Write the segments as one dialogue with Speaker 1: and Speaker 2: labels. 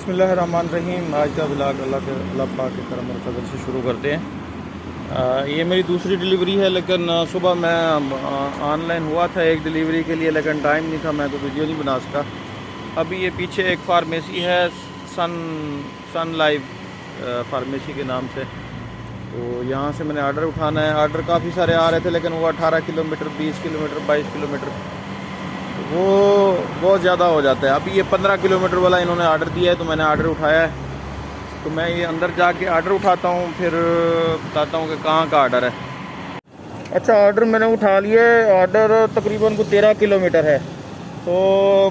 Speaker 1: बिस्मिल्लाहिर्रहमानिर्रहीम। आज का ब्लॉग अल्लाह पाक के करम और फजल से शुरू करते हैं। ये मेरी दूसरी डिलीवरी है, लेकिन सुबह मैं ऑनलाइन हुआ था एक डिलीवरी के लिए, लेकिन टाइम नहीं था, मैं तो वीडियो नहीं बना सका। अभी ये पीछे एक फार्मेसी है सन लाइव फार्मेसी के नाम से, तो यहाँ से मैंने आर्डर उठाना है। आर्डर काफ़ी सारे आ रहे थे, लेकिन वो 18 किलोमीटर, 20 किलोमीटर, 22 किलोमीटर, वो बहुत ज़्यादा हो जाता है। अभी ये 15 किलोमीटर वाला इन्होंने आर्डर दिया है, तो मैंने आर्डर उठाया है। तो मैं ये अंदर जाके आर्डर उठाता हूँ, फिर बताता हूँ कि कहाँ का आर्डर है। अच्छा, आर्डर मैंने उठा लिया है। आर्डर तकरीबन को 13 किलोमीटर है, तो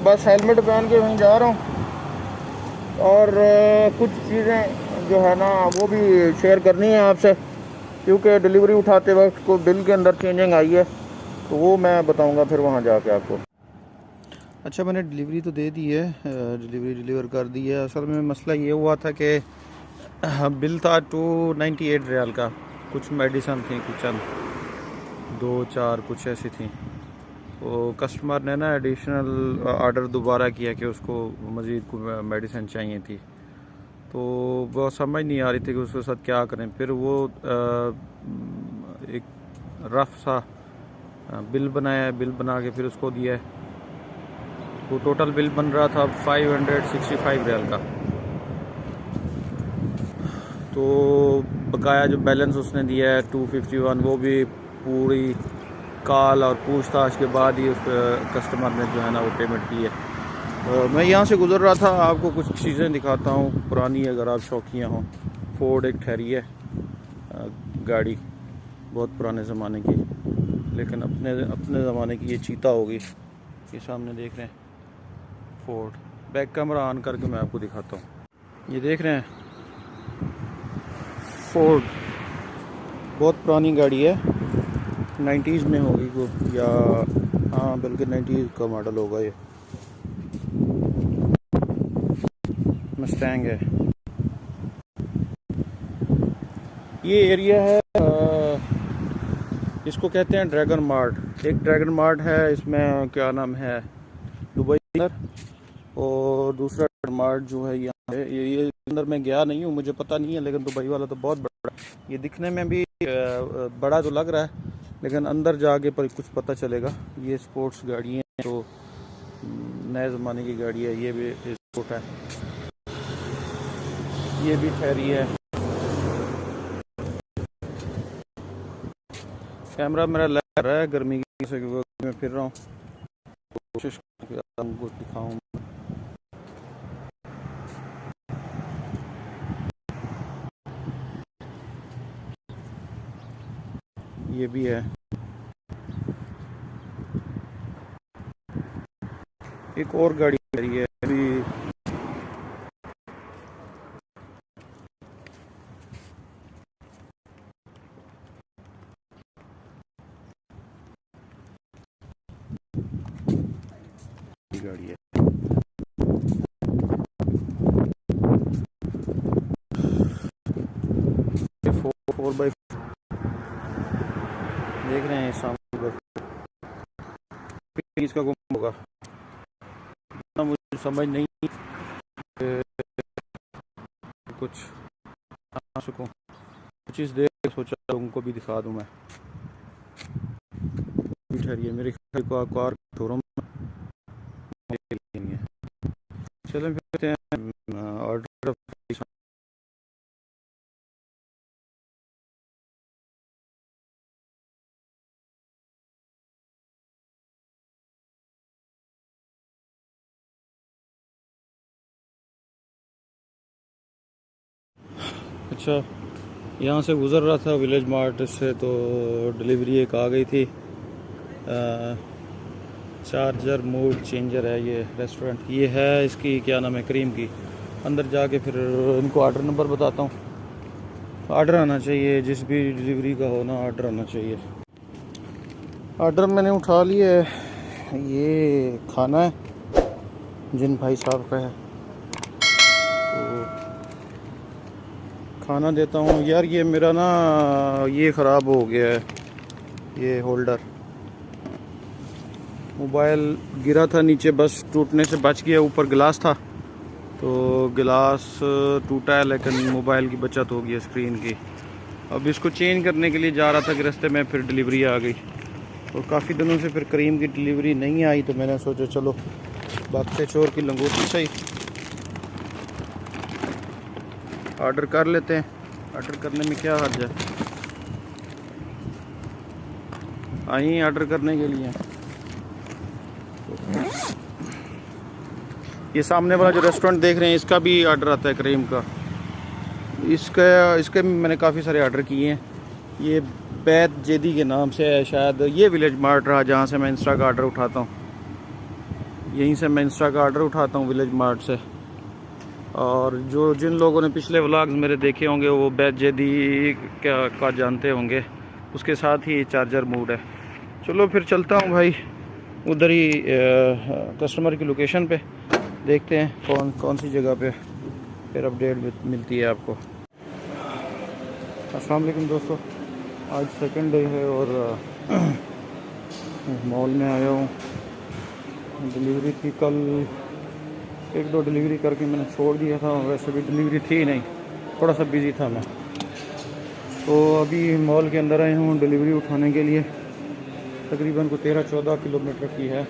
Speaker 1: बस हेलमेट पहन के वहीं जा रहा हूँ। और कुछ चीज़ें जो है ना वो भी शेयर करनी है आपसे, क्योंकि डिलीवरी उठाते वक्त को बिल के अंदर चेंजिंग आई है, तो वो मैं बताऊँगा फिर वहाँ जाके आपको। अच्छा, मैंने डिलीवरी तो दे दी है, डिलीवर कर दी है। असल में मसला ये हुआ था कि बिल था 298 रियाल का। कुछ मेडिसन थी, कुछ चंद 2-4 कुछ ऐसी थी। तो कस्टमर ने ना एडिशनल आर्डर दोबारा किया कि उसको मज़ीद कुछ मेडिसिन चाहिए थी, तो वो समझ नहीं आ रही थी कि उसके साथ क्या करें। फिर वो एक रफ सा बिल बनाया, बिल बना के फिर उसको दिया है। तो टोटल बिल बन रहा था 565 रियाल का। तो बकाया जो बैलेंस उसने दिया है 251, वो भी पूरी कॉल और पूछताछ के बाद ही उस कस्टमर ने जो है ना वो पेमेंट की है। मैं यहाँ से गुज़र रहा था, आपको कुछ चीज़ें दिखाता हूँ पुरानी, अगर आप शौकिया हों। फोर्ड एक ठहरी है गाड़ी, बहुत पुराने ज़माने की, लेकिन अपने ज़माने की ये चीता होगी। ये सामने देख रहे हैं फोर्ड। बैक कैमरा ऑन करके मैं आपको दिखाता हूँ। ये देख रहे हैं फोर्ड, बहुत पुरानी गाड़ी है, 90s में होगी वो, या हाँ बल्कि 90s का मॉडल होगा। ये मस्टैंग है। ये एरिया है, इसको कहते हैं ड्रैगन मार्ट। एक ड्रैगन मार्ट है, इसमें क्या नाम है, दुबई, और दूसरा मार्ट जो है यहाँ है। ये अंदर मैं गया नहीं हूँ, मुझे पता नहीं है, लेकिन दुबई वाला तो बहुत बड़ा, ये दिखने में भी बड़ा तो लग रहा है, लेकिन अंदर जाके पर कुछ पता चलेगा। ये स्पोर्ट्स गाड़ी है, तो नए ज़माने की गाड़ी है। ये भी स्पोर्ट है, ये भी ठहरी है। कैमरा मेरा लग रहा है गर्मी की वजह से, मैं फिर रहा हूँ, कोशिश आपको दिखाऊँ। ये भी है, एक और गाड़ी है अभी। गाड़ी है, 4x4 देख रहे हैं सामने, इसका गुम होगा ना, मुझे समझ नहीं कुछ आ सकूँ। कुछ इस देर सोचा उनको भी दिखा दूँ मैं। ठहरिए, मेरे कार शोरूम में। चलें फिर ऑर्डर। अच्छा, यहाँ से गुज़र रहा था विलेज मार्ट से, तो डिलीवरी एक आ गई थी। चार्जर मूड चेंजर है ये रेस्टोरेंट। ये है इसकी क्या नाम है, क्रीम की। अंदर जाके फिर इनको ऑर्डर नंबर बताता हूँ। ऑर्डर आना चाहिए, जिस भी डिलीवरी का हो ना, ऑर्डर आना चाहिए। ऑर्डर मैंने उठा लिया है। ये खाना है जिन भाई साहब का है, तो खाना देता हूँ। यार ये मेरा ना ये ख़राब हो गया है, ये होल्डर। मोबाइल गिरा था नीचे, बस टूटने से बच गया, ऊपर गिलास था, तो गिलास टूटा है, लेकिन मोबाइल की बचत होगी है स्क्रीन की। अब इसको चेंज करने के लिए जा रहा था कि रास्ते में फिर डिलीवरी आ गई, और काफ़ी दिनों से फिर करीम की डिलीवरी नहीं आई, तो मैंने सोचा चलो बागते चोर की लंगोटी सही ऑर्डर कर लेते हैं। ऑर्डर करने में क्या हर्ज है, आई ऑर्डर करने के लिए। ये सामने वाला जो रेस्टोरेंट देख रहे हैं, इसका भी ऑर्डर आता है करीम का। इसके मैंने काफ़ी सारे ऑर्डर किए हैं। ये बैत जेदी के नाम से है शायद। ये विलेज मार्ट रहा जहाँ से मैं इंस्टा का ऑर्डर उठाता हूँ, यहीं से मैं इंस्टा का ऑर्डर उठाता हूँ, विलेज मार्ट से। और जिन लोगों ने पिछले व्लॉग्स मेरे देखे होंगे वो बैत जेदी का जानते होंगे, उसके साथ ही चार्जर मूड है। चलो फिर चलता हूँ भाई उधर ही कस्टमर की लोकेशन पे, देखते हैं कौन सी जगह पे फिर अपडेट मिलती है आपको। अस्सलाम वालेकुम दोस्तों, आज सेकंड डे है और मॉल में आया हूँ। डिलीवरी थी कल, 1-2 डिलीवरी करके मैंने छोड़ दिया था। वैसे भी डिलीवरी थी नहीं, थोड़ा सा बिज़ी था मैं। तो अभी मॉल के अंदर आए हूँ डिलीवरी उठाने के लिए। तकरीबन को 13-14 किलोमीटर की है।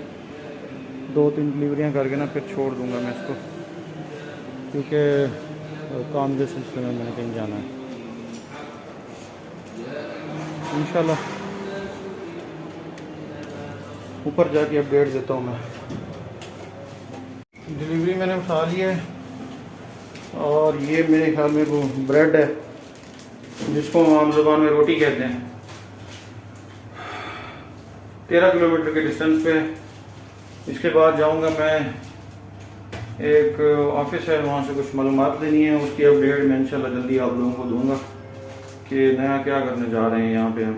Speaker 1: 2-3 डिलीवरियाँ करके ना फिर छोड़ दूँगा मैं इसको, क्योंकि काम के सिलसिले में मैंने कहीं जाना है। इंशाल्लाह ऊपर जाके अपडेट देता हूँ मैं। डिलीवरी मैंने उठा ली है, और ये मेरे ख्याल में वो ब्रेड है जिसको आम ज़बान में रोटी कहते हैं। 13 किलोमीटर के डिस्टेंस पे। इसके बाद जाऊंगा मैं, एक ऑफिस है वहाँ से कुछ मालूमात लेनी है, उसकी अपडेट मैं इंशाल्लाह जल्दी आप लोगों को दूंगा कि नया क्या करने जा रहे हैं यहाँ पे हम।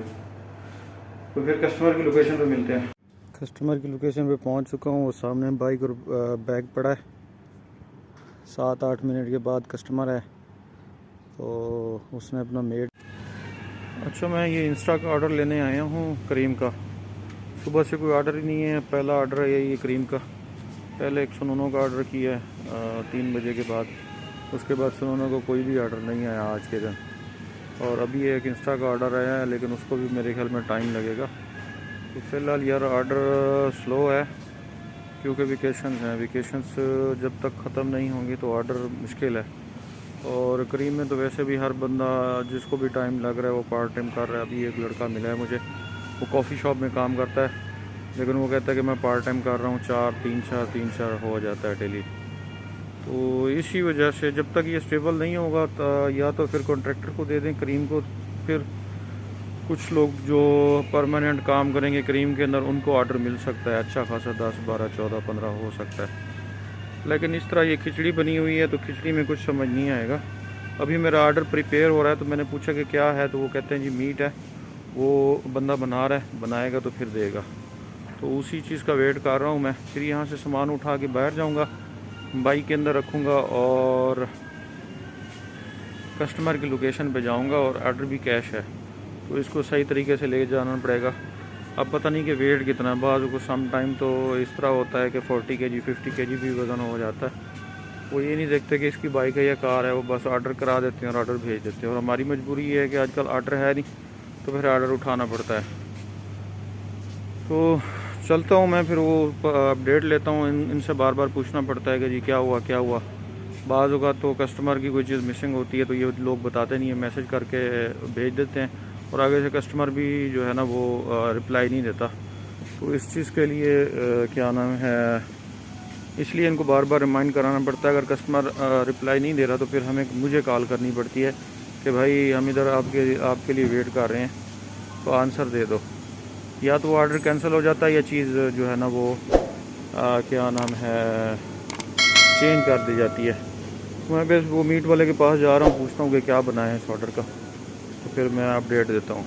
Speaker 1: तो फिर कस्टमर की लोकेशन पे मिलते हैं। कस्टमर की लोकेशन पे पहुँच चुका हूँ। वो सामने बाइक और बैग पड़ा है। 7-8 मिनट के बाद कस्टमर है, तो उसने अपना मेड। अच्छा, मैं ये इंस्टा का ऑर्डर लेने आया हूँ करीम का। सुबह से कोई ऑर्डर ही नहीं है, पहला ऑर्डर है ये करीम का। पहले एक सुनोनो का ऑर्डर किया है 3 बजे के बाद, उसके बाद सुनोनो को कोई भी ऑर्डर नहीं आया आज के दिन। और अभी एक इंस्टा का ऑर्डर आया है, लेकिन उसको भी मेरे ख्याल में टाइम लगेगा। तो फ़िलहाल यार ऑर्डर स्लो है, क्योंकि वेकेशन है। वेकेशंस जब तक ख़त्म नहीं होंगी तो ऑर्डर मुश्किल है। और करीम में तो वैसे भी हर बंदा जिसको भी टाइम लग रहा है वो पार्ट टाइम कर रहा है। अभी एक लड़का मिला है मुझे, वो कॉफ़ी शॉप में काम करता है, लेकिन वो कहता है कि मैं पार्ट टाइम कर रहा हूँ, 3-4 हो जाता है डेली। तो इसी वजह से जब तक ये स्टेबल नहीं होगा तो या तो फिर कॉन्ट्रैक्टर को दे दें करीम को, फिर कुछ लोग जो परमानेंट काम करेंगे करीम के अंदर उनको ऑर्डर मिल सकता है अच्छा खासा, 10, 12, 14, 15 हो सकता है। लेकिन इस तरह ये खिचड़ी बनी हुई है तो खिचड़ी में कुछ समझ नहीं आएगा। अभी मेरा ऑर्डर प्रिपेयर हो रहा है, तो मैंने पूछा कि क्या है, तो वो कहते हैं जी मीट है, वो बंदा बना रहा है, बनाएगा तो फिर देगा। तो उसी चीज़ का वेट कर रहा हूँ मैं। फिर यहाँ से सामान उठा के बाहर जाऊँगा, बाइक के अंदर रखूँगा और कस्टमर की लोकेशन पे जाऊँगा। और ऑर्डर भी कैश है, तो इसको सही तरीके से ले जाना पड़ेगा। अब पता नहीं कि वेट कितना है। बाज़ को सम टाइम तो इस तरह होता है कि 40 kg 50 kg भी वज़न हो जाता है। वो ये नहीं देखते कि इसकी बाइक है या कार है, वो बस ऑर्डर करा देते हैं और ऑर्डर भेज देते हैं। और हमारी मजबूरी ये है कि आजकल ऑर्डर है नहीं, तो फिर ऑर्डर उठाना पड़ता है। तो चलता हूँ मैं, फिर वो अपडेट लेता हूँ। इनसे बार बार पूछना पड़ता है कि जी क्या हुआ क्या हुआ। बाज़ होगा तो कस्टमर की कोई चीज़ मिसिंग होती है तो ये लोग बताते नहीं है, मैसेज करके भेज देते हैं, और आगे से कस्टमर भी जो है ना वो रिप्लाई नहीं देता। तो इस चीज़ के लिए क्या नाम है, इसलिए इनको बार बार रिमाइंड कराना पड़ता है। अगर कस्टमर रिप्लाई नहीं दे रहा तो फिर मुझे कॉल करनी पड़ती है कि भाई हम इधर आपके लिए वेट कर रहे हैं, तो आंसर दे दो। या तो वो ऑर्डर कैंसिल हो जाता है या चीज़ जो है ना वो क्या नाम है चेंज कर दी जाती है। तो मैं बस वो मीट वाले के पास जा रहा हूँ, पूछता हूँ कि क्या बनाया है इस ऑर्डर का, तो फिर मैं अपडेट देता हूँ।